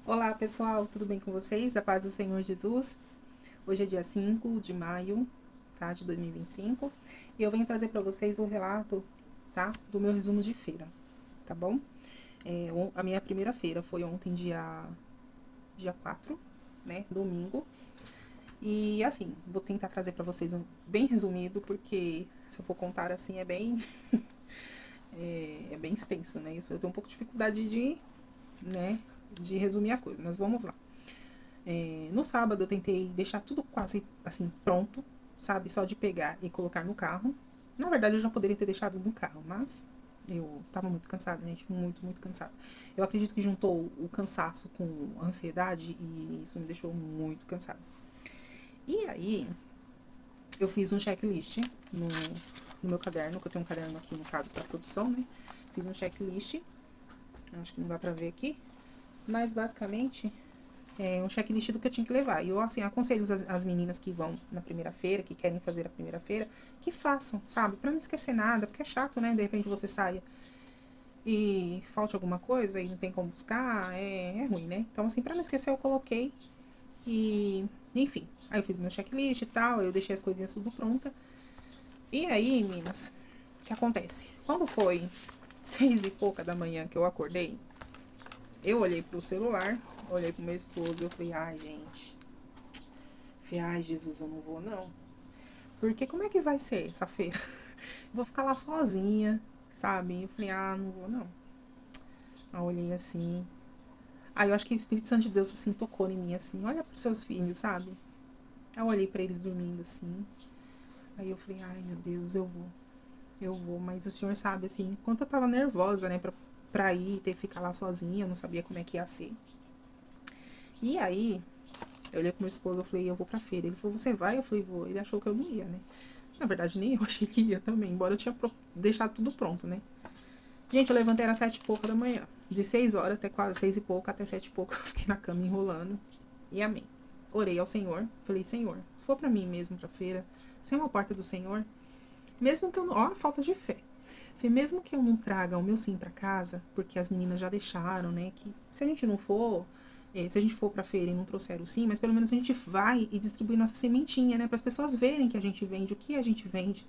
Olá pessoal, tudo bem com vocês? A paz do Senhor Jesus. Hoje é dia 5 de maio, tá? De 2025. E eu venho trazer para vocês o relato, tá? Do meu resumo de feira, tá bom? A minha primeira feira foi ontem, dia 4, né? Domingo. E assim, vou tentar trazer para vocês um bem resumido, porque se eu for contar assim é bem extenso, né? Isso eu tenho um pouco de dificuldade né, de resumir as coisas, mas vamos lá. No sábado eu tentei deixar tudo quase assim pronto, sabe? Só de pegar e colocar no carro. Na verdade eu já poderia ter deixado no carro, mas eu tava muito cansada, gente, muito cansada. Eu acredito que juntou o cansaço com a ansiedade e isso me deixou muito cansada. E aí eu fiz um checklist no meu caderno, que eu tenho um caderno aqui no caso para produção, né? Fiz um checklist, acho que não dá pra ver aqui, mas basicamente um checklist do que eu tinha que levar. E eu, assim, aconselho as meninas que vão na primeira feira, que querem fazer a primeira feira, que façam, sabe? Pra não esquecer nada, porque é chato, né? De repente você saia e falte alguma coisa e não tem como buscar, é ruim, né? Então, assim, pra não esquecer, eu coloquei e, enfim. Aí eu fiz meu checklist e tal, eu deixei as coisinhas tudo pronta. E aí, meninas, o que acontece? Quando foi 6 e pouca da manhã que eu acordei, eu olhei pro celular, olhei pro meu esposo e eu falei, ai, gente, falei, ai, Jesus, eu não vou não. Porque como é que vai ser essa feira? Vou ficar lá sozinha, sabe? Eu falei, ah, não vou não. Aí eu olhei assim. Aí eu acho que o Espírito Santo de Deus, assim, tocou em mim, assim, olha pros seus filhos, sabe? Aí eu olhei pra eles dormindo, assim. Aí eu falei, ai, meu Deus, eu vou. Eu vou, mas o senhor sabe, assim, enquanto eu tava nervosa, né, pra ir, ter que ficar lá sozinha, eu não sabia como é que ia ser. E aí, eu olhei pro meu esposo, eu falei, eu vou pra feira. Ele falou, você vai? Eu falei, vou. Ele achou que eu não ia, né? Na verdade, nem eu achei que ia também, embora eu tinha deixado tudo pronto, né? Gente, eu levantei às 7 e pouca da manhã. De 6 horas até quase 6 e pouca, até 7 e pouca, eu fiquei na cama enrolando. E amém. Orei ao Senhor. Falei, Senhor, se for pra mim mesmo pra feira, se é uma porta do Senhor, mesmo que eu não. Ó, a falta de fé. Falei, mesmo que eu não traga o meu sim pra casa, porque as meninas já deixaram, né? Que se a gente não for, se a gente for pra feira e não trouxer o sim, mas pelo menos a gente vai e distribui nossa sementinha, né? Para as pessoas verem que a gente vende, o que a gente vende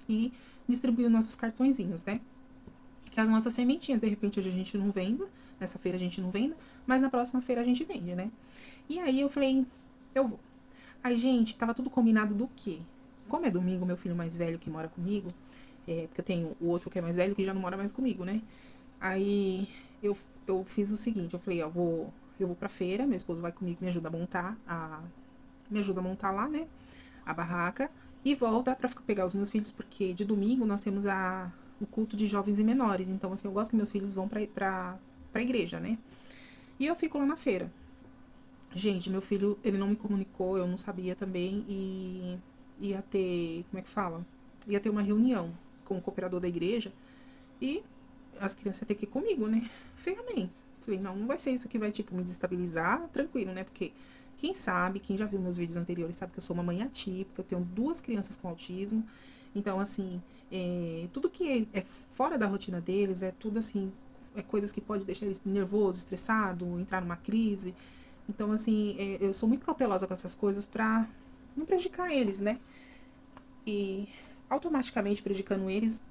e distribuir os nossos cartõezinhos, né? Que as nossas sementinhas, de repente hoje a gente não venda, nessa feira a gente não venda, mas na próxima feira a gente vende, né? E aí eu falei, eu vou. Aí, gente, tava tudo combinado do quê? Como é domingo, meu filho mais velho que mora comigo, porque eu tenho o outro que é mais velho que já não mora mais comigo, né? Aí eu fiz o seguinte, eu falei, ó, eu vou pra feira, meu esposo vai comigo, me ajuda a montar lá, né? A barraca e volta pra pegar os meus filhos, porque de domingo nós temos o culto de jovens e menores. Então, assim, eu gosto que meus filhos vão pra igreja, né? E eu fico lá na feira. Gente, meu filho, ele não me comunicou, eu não sabia também, e ia ter, como é que fala? Ia ter uma reunião com o cooperador da igreja e as crianças iam ter que ir comigo, né? Falei, amém. Falei, não, não vai ser isso que vai, tipo, me desestabilizar, tranquilo, né? Porque quem sabe, quem já viu meus vídeos anteriores sabe que eu sou uma mãe atípica, eu tenho 2 crianças com autismo. Então, assim, tudo que é fora da rotina deles é tudo, assim, é coisas que pode deixar eles nervoso, estressado, entrar numa crise. Então, assim, eu sou muito cautelosa com essas coisas pra não prejudicar eles, né? E automaticamente prejudicando eles,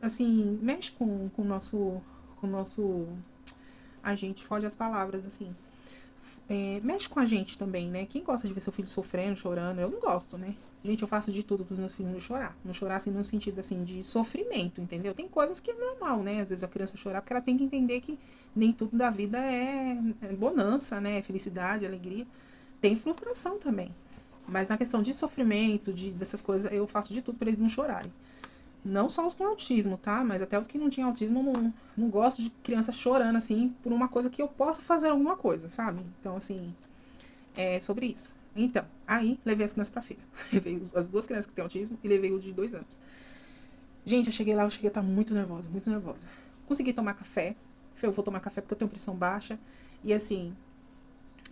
assim, mexe com o nosso, a gente foge as palavras, assim, mexe com a gente também, né? Quem gosta de ver seu filho sofrendo, chorando, eu não gosto, né? Gente, eu faço de tudo pros meus filhos não chorar. Não chorar, assim, no sentido, assim, de sofrimento, entendeu? Tem coisas que é normal, né? Às vezes a criança chorar, porque ela tem que entender que nem tudo da vida é bonança, né? É felicidade, alegria. Tem frustração também. Mas na questão de sofrimento, dessas coisas, eu faço de tudo para eles não chorarem. Não só os com autismo, tá? Mas até os que não tinham autismo, não gosto de criança chorando, assim, por uma coisa que eu possa fazer alguma coisa, sabe? Então, assim, é sobre isso. Então, aí levei as crianças pra feira. Levei as 2 crianças que têm autismo e levei o de 2 anos. Gente, eu cheguei lá, eu cheguei a estar muito nervosa, muito nervosa. Consegui tomar café. Falei, eu vou tomar café porque eu tenho pressão baixa. E assim,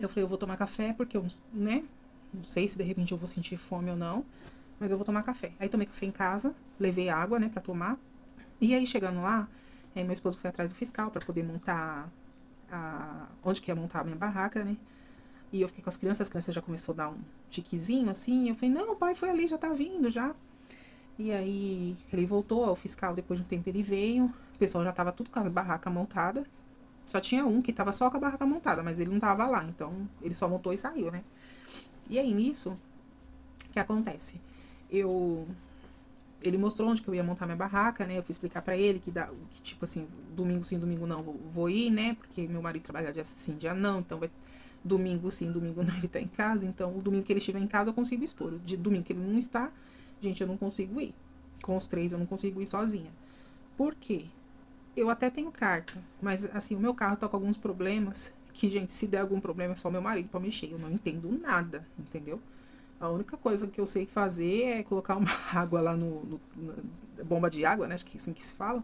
eu falei, eu vou tomar café porque eu, né? Não sei se de repente eu vou sentir fome ou não. Mas eu vou tomar café. Aí tomei café em casa, levei água, né, pra tomar. E aí chegando lá, meu esposo foi atrás do fiscal pra poder montar onde que ia montar a minha barraca, né? E eu fiquei com as crianças já começou a dar um tiquezinho, assim, e eu falei, não, o pai foi ali, já tá vindo, já. E aí, ele voltou, o fiscal, depois de um tempo ele veio, o pessoal já tava tudo com a barraca montada, só tinha um que tava só com a barraca montada, mas ele não tava lá, então ele só montou e saiu, né? E aí, nisso, o que acontece? Eu ele mostrou onde que eu ia montar minha barraca, né? Eu fui explicar pra ele que tipo assim, domingo sim, domingo não, vou ir, né? Porque meu marido trabalha dia sim, dia não, então vai domingo sim, domingo não, ele tá em casa, então o domingo que ele estiver em casa eu consigo expor. O domingo que ele não está, gente, eu não consigo ir. Com os três eu não consigo ir sozinha. Por quê? Eu até tenho carta, mas assim, o meu carro tá com alguns problemas que, gente, se der algum problema é só meu marido pra mexer. Eu não entendo nada, entendeu? A única coisa que eu sei fazer é colocar uma água lá na bomba de água, né? Acho que é assim que se fala.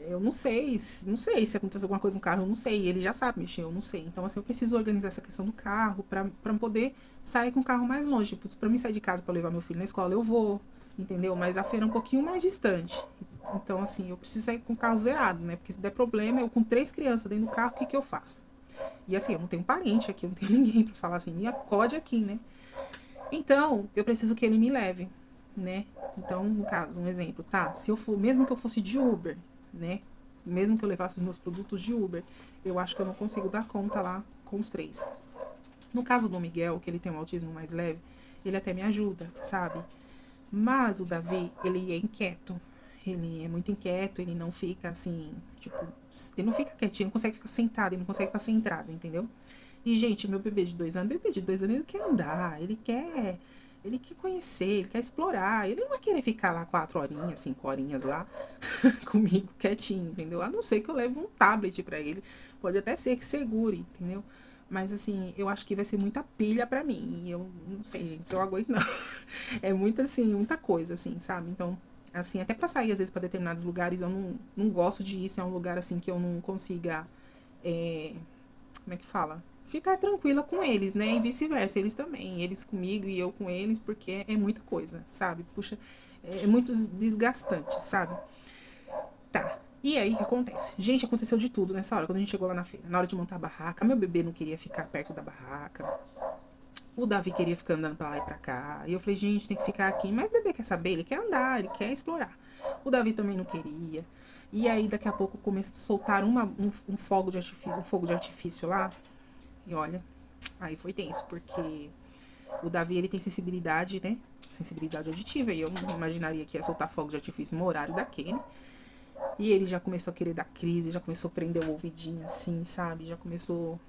Eu não sei se acontece alguma coisa no carro, eu não sei. Ele já sabe mexer, eu não sei. Então, assim, eu preciso organizar essa questão do carro pra poder sair com o carro mais longe. Pra mim sair de casa pra levar meu filho na escola, eu vou, entendeu? Mas a feira é um pouquinho mais distante. Então, assim, eu preciso sair com o carro zerado, né? Porque se der problema, eu com 3 crianças dentro do carro, o que que eu faço? E assim, eu não tenho parente aqui, eu não tenho ninguém pra falar assim, me acode aqui, né? Então, eu preciso que ele me leve, né? Então, no caso, um exemplo, tá? Se eu for, mesmo que eu fosse de Uber, né? Mesmo que eu levasse os meus produtos de Uber, eu acho que eu não consigo dar conta lá com os 3. No caso do Miguel, que ele tem um autismo mais leve, ele até me ajuda, sabe? Mas o Davi, ele é inquieto. Ele é muito inquieto, ele não fica assim, tipo, ele não fica quietinho, não consegue ficar sentado, ele não consegue ficar centrado, entendeu? E, gente, meu bebê de 2 anos, ele quer andar, ele quer conhecer, ele quer explorar. Ele não vai querer ficar lá 4 horinhas, 5 horinhas lá comigo, quietinho, entendeu? A não ser que eu leve um tablet pra ele. Pode até ser que segure, entendeu? Mas, assim, eu acho que vai ser muita pilha pra mim. E eu não sei, gente, se eu aguento, não. É muita, assim, muita coisa, assim, sabe? Então, assim, até pra sair, às vezes, pra determinados lugares, eu não gosto de ir se é um lugar, assim, que eu não consiga. É, como é que fala? Ficar tranquila com eles, né? E vice-versa, eles também. Eles comigo e eu com eles, porque é muita coisa, sabe? Puxa, é muito desgastante, sabe? Tá. E aí, o que acontece? Gente, aconteceu de tudo nessa hora, quando a gente chegou lá na feira. Na hora de montar a barraca, meu bebê não queria ficar perto da barraca. O Davi queria ficar andando pra lá e pra cá. E eu falei, gente, tem que ficar aqui. Mas o bebê quer saber, ele quer andar, ele quer explorar. O Davi também não queria. E aí, daqui a pouco, começou a soltar um fogo de artifício lá. E olha, aí foi tenso, porque o Davi, ele tem sensibilidade, né? Sensibilidade auditiva. E eu não imaginaria que ia soltar fogo de artifício no horário daquele. E ele já começou a querer dar crise, já começou a prender o ouvidinho assim, sabe? Já começou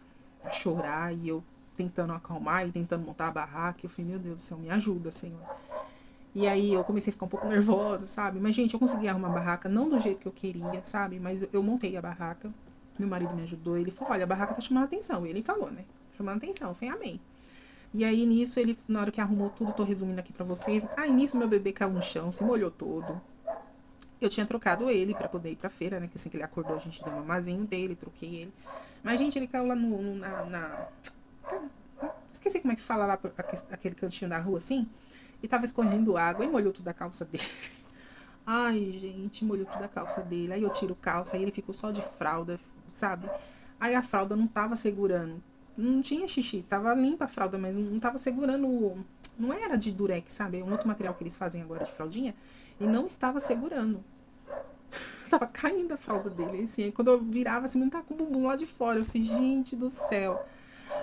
a chorar e eu tentando acalmar e tentando montar a barraca. Eu falei, meu Deus do céu, me ajuda, Senhor. E aí eu comecei a ficar um pouco nervosa, sabe? Mas, gente, eu consegui arrumar a barraca, não do jeito que eu queria, sabe? Mas eu montei a barraca. Meu marido me ajudou. Ele falou, olha, a barraca tá chamando a atenção. Ele falou, né? Chamando a atenção. Eu falei, amém. E aí, nisso, ele, na hora que arrumou tudo, tô resumindo aqui pra vocês. Aí, nisso, meu bebê caiu no chão, se molhou todo. Eu tinha trocado ele pra poder ir pra feira, né? Que assim que ele acordou, a gente deu um mamazinho dele, troquei ele. Mas, gente, ele caiu lá esqueci como é que fala lá, aquele cantinho da rua, assim. E tava escorrendo água e molhou tudo a calça dele. Ai, gente, molhou tudo a calça dele. Aí eu tiro calça, aí ele ficou só de fralda, sabe? Aí a fralda não tava segurando. Não tinha xixi, tava limpa a fralda, mas não tava segurando. Não era de durex, sabe? É um outro material que eles fazem agora de fraldinha. E não estava segurando. Tava caindo a fralda dele, assim. Aí quando eu virava, assim, não tá com o bumbum lá de fora. Eu falei, gente do céu.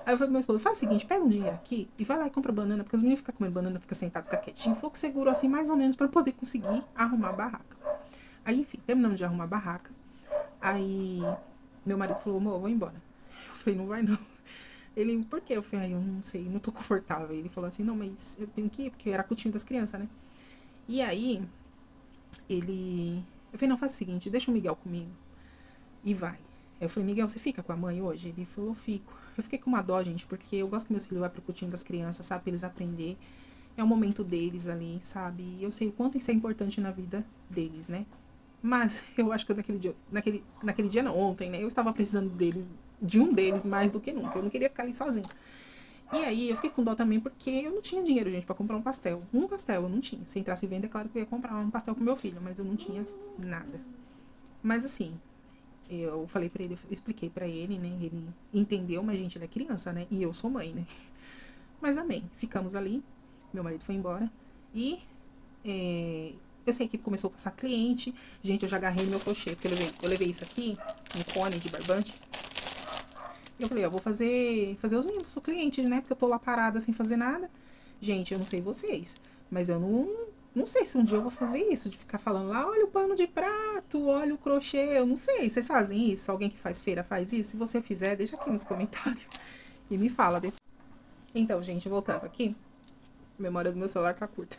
Aí eu falei pro meu esposo, faz o seguinte, pega um dinheiro aqui e vai lá e compra banana, porque os meninos ficam comendo banana, fica sentado, fica quietinho. Foi o que segurou assim mais ou menos pra poder conseguir arrumar a barraca. Aí, enfim, terminamos de arrumar a barraca. Aí meu marido falou, amor, eu vou embora. Eu falei, não vai não. Ele, por quê? Eu falei, eu não sei, não tô confortável. Ele falou assim, não, mas eu tenho que ir, porque era cutinho das crianças, né? E aí, ele... Eu falei, não, faz o seguinte, deixa o Miguel comigo e vai. Aí eu falei, Miguel, você fica com a mãe hoje? Ele falou, fico. Eu fiquei com uma dó, gente, porque eu gosto que meus filhos vão pro cutinho das crianças, sabe? Pra eles aprender. É o momento deles ali, sabe? E eu sei o quanto isso é importante na vida deles, né? Mas eu acho que naquele dia não, ontem, né? Eu estava precisando deles, de um deles mais do que nunca. Eu não queria ficar ali sozinha. E aí eu fiquei com dó também porque eu não tinha dinheiro, gente, pra comprar um pastel. Um pastel eu não tinha. Se entrasse em venda, é claro que eu ia comprar um pastel pro meu filho, mas eu não tinha nada. Mas assim, Eu falei pra ele, eu expliquei pra ele, né? Ele entendeu, mas gente, ele é criança, né? E eu sou mãe, né? Mas amém. Ficamos ali. Meu marido foi embora. E eu sei que começou a passar cliente. Gente, eu já agarrei no meu crochê, porque eu levei isso aqui, um cone de barbante. E eu falei, eu vou fazer os mimos pro cliente, né? Porque eu tô lá parada sem fazer nada. Gente, eu não sei vocês, mas eu não sei se um dia eu vou fazer isso, de ficar falando lá, olha o pano de prato, olha o crochê, eu não sei. Vocês fazem isso? Alguém que faz feira faz isso? Se você fizer, deixa aqui nos comentários e me fala. Então, gente, voltando aqui. A memória do meu celular tá curta.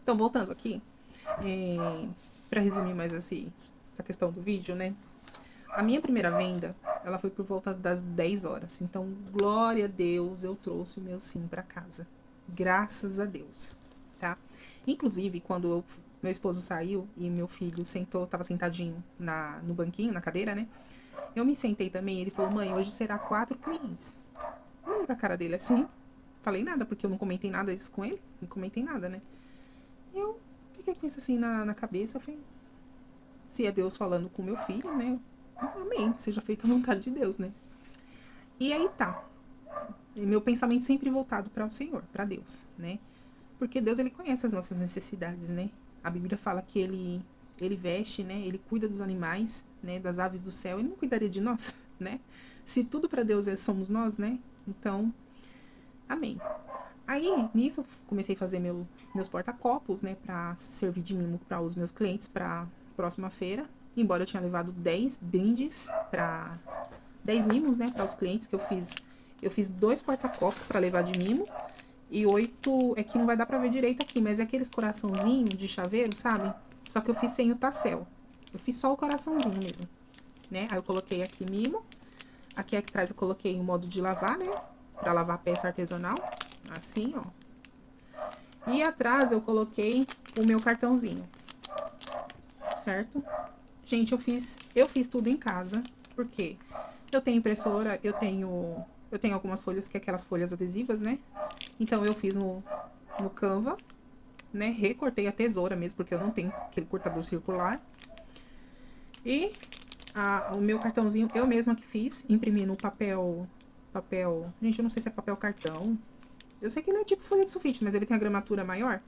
Então, voltando aqui, pra resumir mais essa questão do vídeo, né? A minha primeira venda, ela foi por volta das 10 horas. Então, glória a Deus, eu trouxe o meu sim pra casa. Graças a Deus, tá? Inclusive, quando meu esposo saiu e meu filho tava sentadinho no banquinho, na cadeira, né? Eu me sentei também, ele falou, mãe, hoje será 4 clientes. Eu olhei pra cara dele assim, falei nada, porque eu não comentei nada isso com ele, não comentei nada, né? E eu fiquei com isso assim na cabeça, eu falei, se é Deus falando com meu filho, né? Amém, seja feita a vontade de Deus, né? E aí tá. Meu pensamento sempre voltado para o Senhor, para Deus, né? Porque Deus, ele conhece as nossas necessidades, né? A Bíblia fala que ele veste, né? Ele cuida dos animais, né? Das aves do céu. Ele não cuidaria de nós, né? Se tudo para Deus somos nós, né? Então, amém. Aí, nisso, comecei a fazer meus porta-copos, né? Pra servir de mimo para os meus clientes para próxima feira. Embora eu tinha levado 10 brindes para 10 mimos, né, para os clientes que eu fiz. Eu fiz 2 porta-copos para levar de mimo e 8, é que não vai dar para ver direito aqui, mas é aqueles coraçãozinho de chaveiro, sabe? Só que eu fiz sem o tassel. Eu fiz só o coraçãozinho mesmo, né? Aí eu coloquei aqui mimo. Aqui atrás eu coloquei o modo de lavar, né? Para lavar peça artesanal, assim, ó. E atrás eu coloquei o meu cartãozinho. Certo? Gente, eu fiz tudo em casa, porque eu tenho impressora, eu tenho algumas folhas que é aquelas folhas adesivas, né? Então eu fiz no Canva, né? Recortei a tesoura mesmo, porque eu não tenho aquele cortador circular. E o meu cartãozinho eu mesma que fiz, imprimi no papel, gente, eu não sei se é papel cartão. Eu sei que ele é tipo folha de sulfite, mas ele tem a gramatura maior.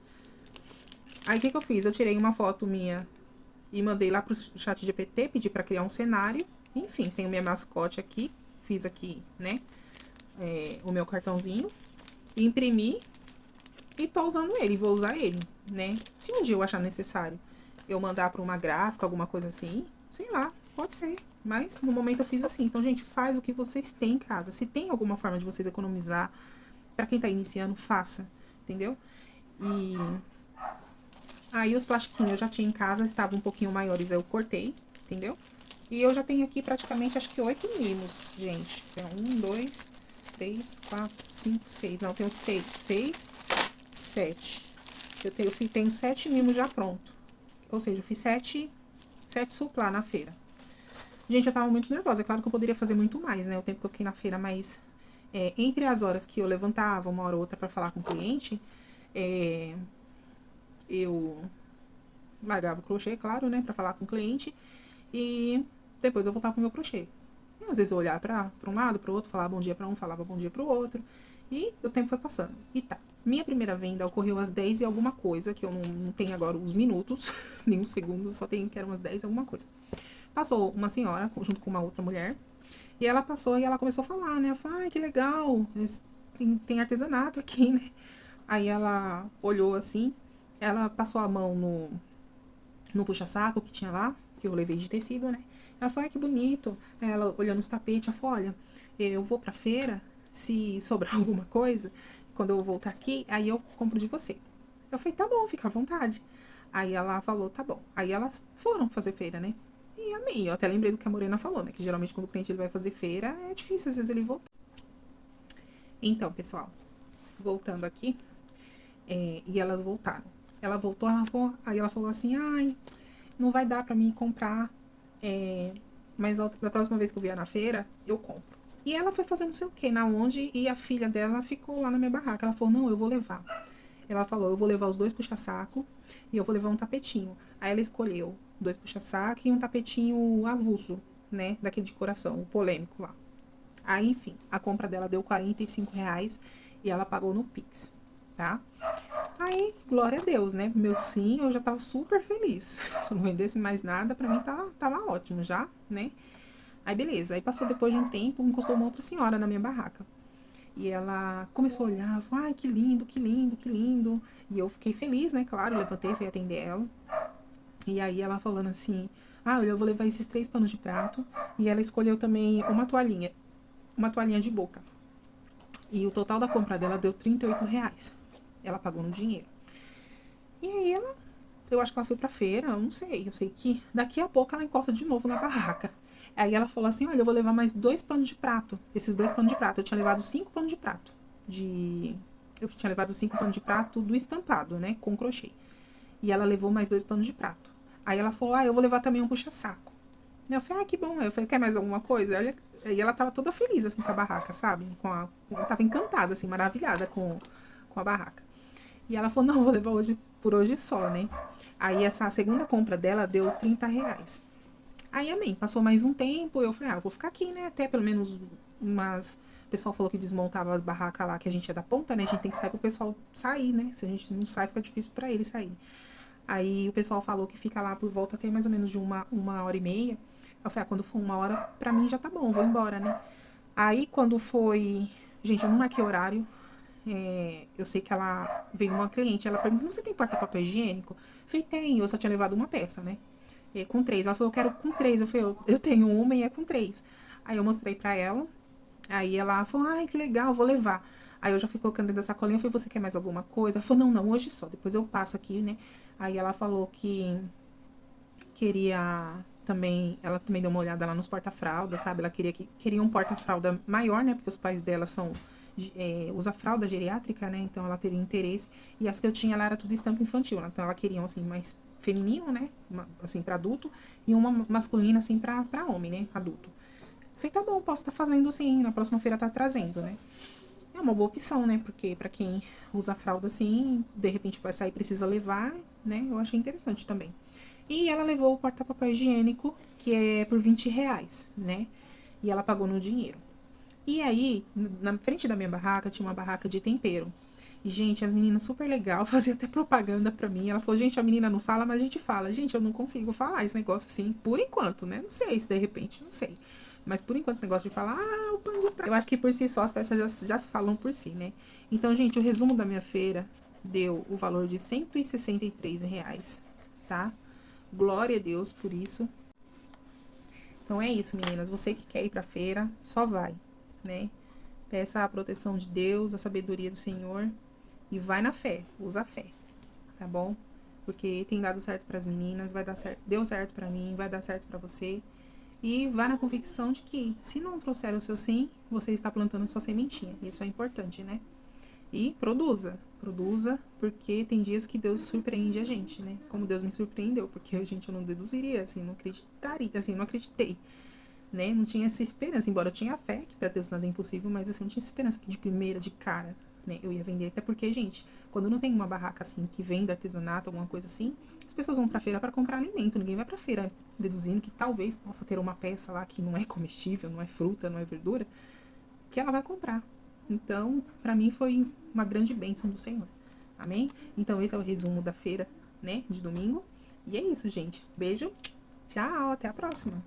Aí o que eu fiz? Eu tirei uma foto minha e mandei lá pro chat GPT, pedi pra criar um cenário. Enfim, tenho minha mascote aqui. Fiz aqui, né? O meu cartãozinho. Imprimi. E tô usando ele, vou usar ele, né? Se um dia eu achar necessário eu mandar pra uma gráfica, alguma coisa assim, sei lá, pode ser. Mas no momento eu fiz assim. Então, gente, faz o que vocês têm em casa. Se tem alguma forma de vocês economizar, pra quem tá iniciando, faça, entendeu? E aí os plastiquinhos eu já tinha em casa, estavam um pouquinho maiores, eu cortei, entendeu? E eu já tenho aqui praticamente, acho que 8 mimos, gente. Então, 1, 2, 3, 4, 5, 6. Não, eu tenho 6, 7. Tenho 7 mimos já pronto. Ou seja, eu fiz 7 suplá na feira. Gente, eu tava muito nervosa. É claro que eu poderia fazer muito mais, né? O tempo que eu fiquei na feira, mas entre as horas que eu levantava, uma hora ou outra pra falar com o cliente, eu largava o crochê, claro, né? Pra falar com o cliente. E depois eu voltava pro meu crochê. E às vezes eu olhava pra um lado, pro outro, falava bom dia pra um, falava bom dia pro outro. E o tempo foi passando. E tá. Minha primeira venda ocorreu às 10 e alguma coisa, que eu não tenho agora os minutos, nem os segundos, só tenho que eram umas 10 e alguma coisa. Passou uma senhora, junto com uma outra mulher, e ela passou e ela começou a falar, né? Ela falou, ai, que legal, tem artesanato aqui, né? Aí ela olhou assim, ela passou a mão no puxa-saco que tinha lá, que eu levei de tecido, né? Ela falou, ai, que bonito. Ela olhando os tapetes, ela falou, olha, eu vou pra feira, se sobrar alguma coisa, quando eu voltar aqui, aí eu compro de você. Eu falei, tá bom, fica à vontade. Aí ela falou, tá bom. Aí elas foram fazer feira, né? E amei. Eu até lembrei do que a Morena falou, né? Que geralmente quando o cliente ele vai fazer feira, é difícil às vezes ele voltar. Então, pessoal, voltando aqui, e elas voltaram. Ela voltou, aí ela falou assim, ai, não vai dar pra mim comprar, mas da próxima vez que eu vier na feira, eu compro. E ela foi fazer não sei o que, na onde, e a filha dela ficou lá na minha barraca. Ela falou, não, eu vou levar. Ela falou, eu vou levar os 2 puxa-saco e eu vou levar um tapetinho. Aí ela escolheu 2 puxa-saco e um tapetinho avulso, né, daquele de coração, o polêmico lá. Aí, enfim, a compra dela deu R$ 45 e ela pagou no Pix, tá? Aí, glória a Deus, né? Meu sim, eu já tava super feliz. Se eu não vendesse mais nada, pra mim tava ótimo já, né? Aí, beleza. Aí passou depois de um tempo, encostou uma outra senhora na minha barraca. E ela começou a olhar, falou, ai, que lindo, que lindo, que lindo. E eu fiquei feliz, né? Claro, levantei, fui atender ela. E aí ela falando assim, ah, eu vou levar esses 3 panos de prato. E ela escolheu também uma toalhinha de boca. E o total da compra dela deu R$ 38. Ela pagou no dinheiro. E aí eu acho que ela foi pra feira, eu não sei. Eu sei que daqui a pouco ela encosta de novo na barraca. Aí ela falou assim, olha, eu vou levar mais 2 panos de prato. Esses 2 panos de prato. Eu tinha levado 5 panos de prato. Eu tinha levado 5 panos de prato do estampado, né? Com crochê. E ela levou mais 2 panos de prato. Aí ela falou, eu vou levar também um puxa-saco. Eu falei, que bom. Aí eu falei, quer mais alguma coisa? E ela tava toda feliz, assim, com a barraca, sabe? Tava encantada, assim, maravilhada com a barraca. E ela falou, não, vou levar por hoje só, né? Aí essa segunda compra dela deu R$ 30. Aí, amém. Passou mais um tempo, eu falei, eu vou ficar aqui, né? Até pelo menos umas... O pessoal falou que desmontava as barracas lá, que a gente é da ponta, né? A gente tem que sair pro pessoal sair, né? Se a gente não sai, fica difícil pra eles saírem. Aí o pessoal falou que fica lá por volta até mais ou menos de uma hora e meia. Eu falei, quando for 1 hora, pra mim já tá bom, vou embora, né? Aí quando foi... Gente, eu não marquei horário. Eu sei que ela veio uma cliente, ela perguntou, você tem porta-papel higiênico? Eu falei, tem, eu só tinha levado uma peça, né? Com 3. Ela falou, eu quero com 3. Eu falei, eu tenho uma e é com 3. Aí eu mostrei pra ela. Aí ela falou, ai, que legal, vou levar. Aí eu já fui colocando dentro da sacolinha. Eu falei, você quer mais alguma coisa? Ela falou, não, hoje só. Depois eu passo aqui, né? Aí ela falou que queria também... Ela também deu uma olhada lá nos porta-fraldas, sabe? Ela queria um porta-fralda maior, né? Porque os pais dela usa fralda geriátrica, né? Então ela teria interesse. E as que eu tinha, ela era tudo estampa infantil. Então ela queria assim, mais feminino, né? Assim, pra adulto. E uma masculina, assim, pra homem, né? Adulto. Eu falei, tá bom, posso estar fazendo sim. Na próxima feira tá trazendo, né? É uma boa opção, né? Porque pra quem usa fralda assim, de repente vai sair e precisa levar, né? Eu achei interessante também. E ela levou o porta-papel higiênico, que é por R$ 20, né? E ela pagou no dinheiro. E aí, na frente da minha barraca, tinha uma barraca de tempero. E, gente, as meninas super legal, fazia até propaganda pra mim. Ela falou, gente, a menina não fala, mas a gente fala. Gente, eu não consigo falar esse negócio assim, por enquanto, né? Não sei se de repente, não sei. Mas por enquanto, esse negócio de falar, o pão de prato. Eu acho que por si só as peças já se falam por si, né? Então, gente, o resumo da minha feira deu o valor de R$ 163, tá? Glória a Deus por isso. Então é isso, meninas. Você que quer ir pra feira, só vai, né? Peça a proteção de Deus, a sabedoria do Senhor e vai na fé, usa a fé, tá bom? Porque tem dado certo para as meninas, vai dar certo, deu certo para mim, vai dar certo para você. E vai na convicção de que, se não trouxer o seu sim, você está plantando sua sementinha. Isso é importante, né? E produza, porque tem dias que Deus surpreende a gente, né? Como Deus me surpreendeu, porque eu não deduziria, assim, não acreditaria, assim, não acreditei, né? Não tinha essa esperança, embora eu tinha fé que pra Deus nada é impossível, mas assim, não tinha esperança que de primeira, de cara, né, eu ia vender. Até porque, gente, quando não tem uma barraca assim, que vende artesanato, alguma coisa assim, as pessoas vão pra feira para comprar alimento, ninguém vai pra feira deduzindo que talvez possa ter uma peça lá que não é comestível, não é fruta, não é verdura, que ela vai comprar. Então, pra mim foi uma grande bênção do Senhor. Amém? Então, esse é o resumo da feira, né, de domingo. E é isso, gente. Beijo, tchau, até a próxima.